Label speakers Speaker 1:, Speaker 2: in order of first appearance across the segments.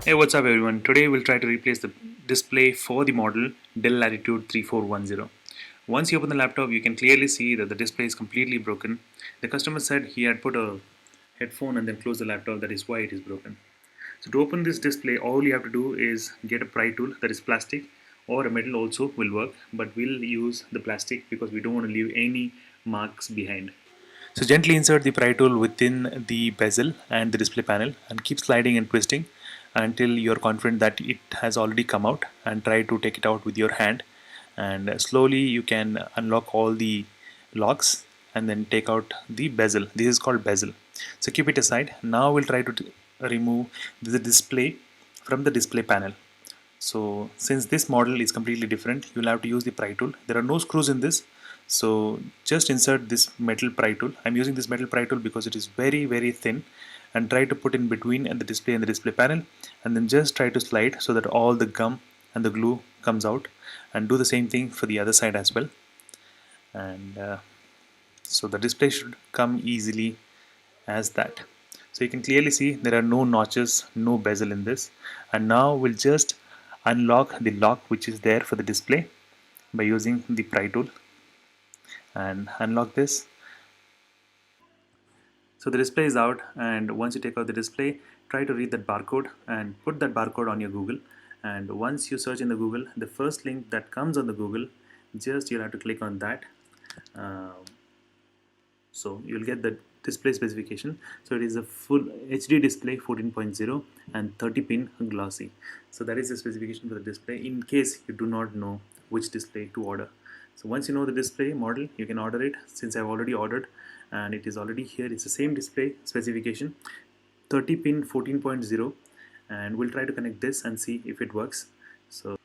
Speaker 1: Hey, what's up everyone? Today we'll try to replace the display for the model Dell Latitude 3410. Once you open the laptop, you can clearly see that the display is completely broken. The customer said he had put a headphone and then closed the laptop, that is why it is broken. So to open this display, all you have to do is get a pry tool that is plastic, or a metal also will work, but we'll use the plastic because we don't want to leave any marks behind. So gently insert the pry tool within the bezel and the display panel and keep sliding and twisting until you're confident that it has already come out, and try to take it out with your hand, and slowly you can unlock all the locks and then take out the bezel. This is called bezel. So keep it aside. Now we'll try to remove the display from the display panel. So since this model is completely different, you'll have to use the pry tool. There are no screws in this, so just insert this metal pry tool. I'm using this metal pry tool because it is very thin, and try to put in between the display and the display panel, and then just try to slide so that all the gum and the glue comes out, and do the same thing for the other side as well. And so the display should come easily as that. So you can clearly see there are no notches, no bezel in this. And now we'll just unlock the lock which is there for the display by using the pry tool, and unlock this. So the display is out, and once you take out the display, try to read that barcode and put that barcode on your Google. And once you search in the Google, the first link that comes on the Google, just you'll have to click on that. Um, so you'll get the display specification. So it is a full HD display 14.0 and 30 pin glossy. So that is the specification for the display in case you do not know which display to order. So once you know the display model, you can order it. Since I've already ordered and it is already here, it's the same display specification, 30 pin 14.0, and we'll try to connect this and see if it works. So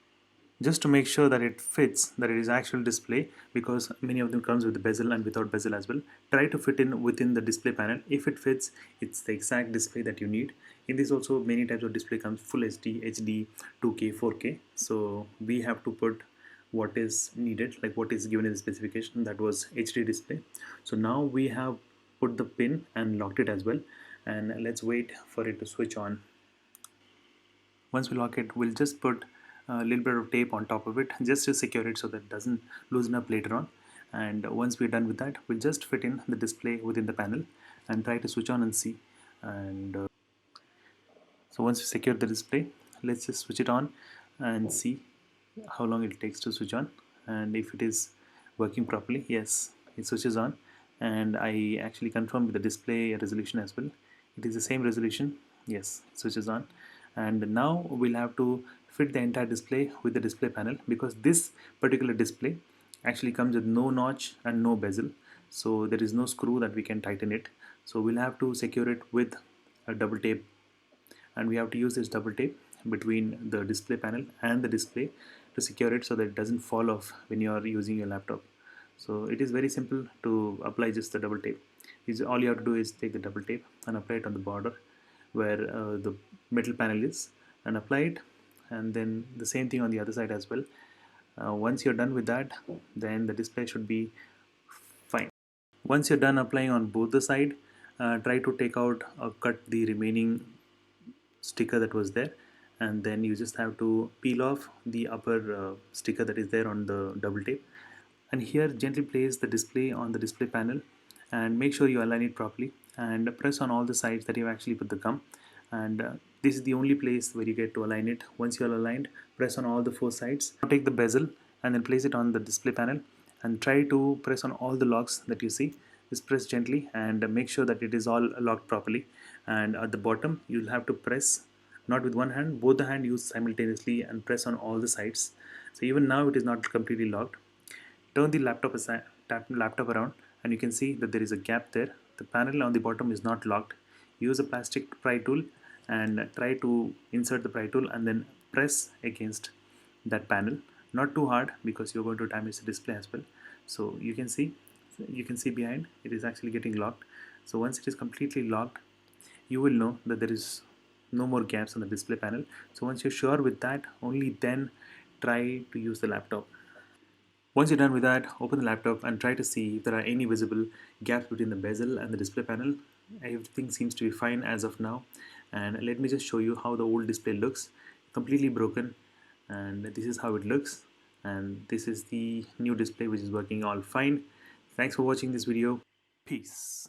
Speaker 1: just to make sure that it fits, that it is actual display, because many of them comes with the bezel and without bezel as well. Try to fit in within the display panel. If it fits, it's the exact display that you need. In this also many types of display comes full HD, HD, 2K, 4K. So we have to put what is needed, like what is given in the specification, that was HD display. So now we have put the pin and locked it as well, and let's wait for it to switch on. Once we lock it, we'll just put a little bit of tape on top of it just to secure it so that it doesn't loosen up later on. And once we're done with that, we'll just fit in the display within the panel and try to switch on and see. And so once we secure the display, let's just switch it on and see how long it takes to switch on, and if it is working properly. Yes, it switches on, and I actually confirmed with the display resolution as well. It is the same resolution. Yes, it switches on. And now we'll have to fit the entire display with the display panel, because this particular display actually comes with no notch and no bezel, so there is no screw that we can tighten it. So we'll have to secure it with a double tape, and we have to use this double tape between the display panel and the display to secure it so that it doesn't fall off when you are using your laptop. So it is very simple to apply just the double tape. All you have to do is take the double tape and apply it on the border where the metal panel is, and apply it, and then the same thing on the other side as well. Once you're done with that, then the display should be fine. Once you're done applying on both the side, try to take out or cut the remaining sticker that was there, and then you just have to peel off the upper sticker that is there on the double tape, and here gently place the display on the display panel, and make sure you align it properly, and press on all the sides that you actually put the gum. And this is the only place where you get to align it. Once you are aligned, press on all the four sides. Now take the bezel and then place it on the display panel, and try to press on all the locks that you see. Just press gently and make sure that it is all locked properly. And at the bottom you'll have to press, not with one hand, both the hand use simultaneously, and press on all the sides. So even now it is not completely locked. Turn the laptop aside, tap the laptop around, and you can see that there is a gap there. The panel on the bottom is not locked. Use a plastic pry tool and try to insert the pry tool and then press against that panel. Not too hard, because you're going to damage the display as well. So you can see behind it is actually getting locked. So once it is completely locked, you will know that there is no more gaps on the display panel. So once you're sure with that, only then try to use the laptop. Once you're done with that, open the laptop and try to see if there are any visible gaps between the bezel and the display panel. Everything seems to be fine as of now. And let me just show you how the old display looks, completely broken. And this is how it looks, and this is the new display which is working all fine. Thanks for watching this video. Peace.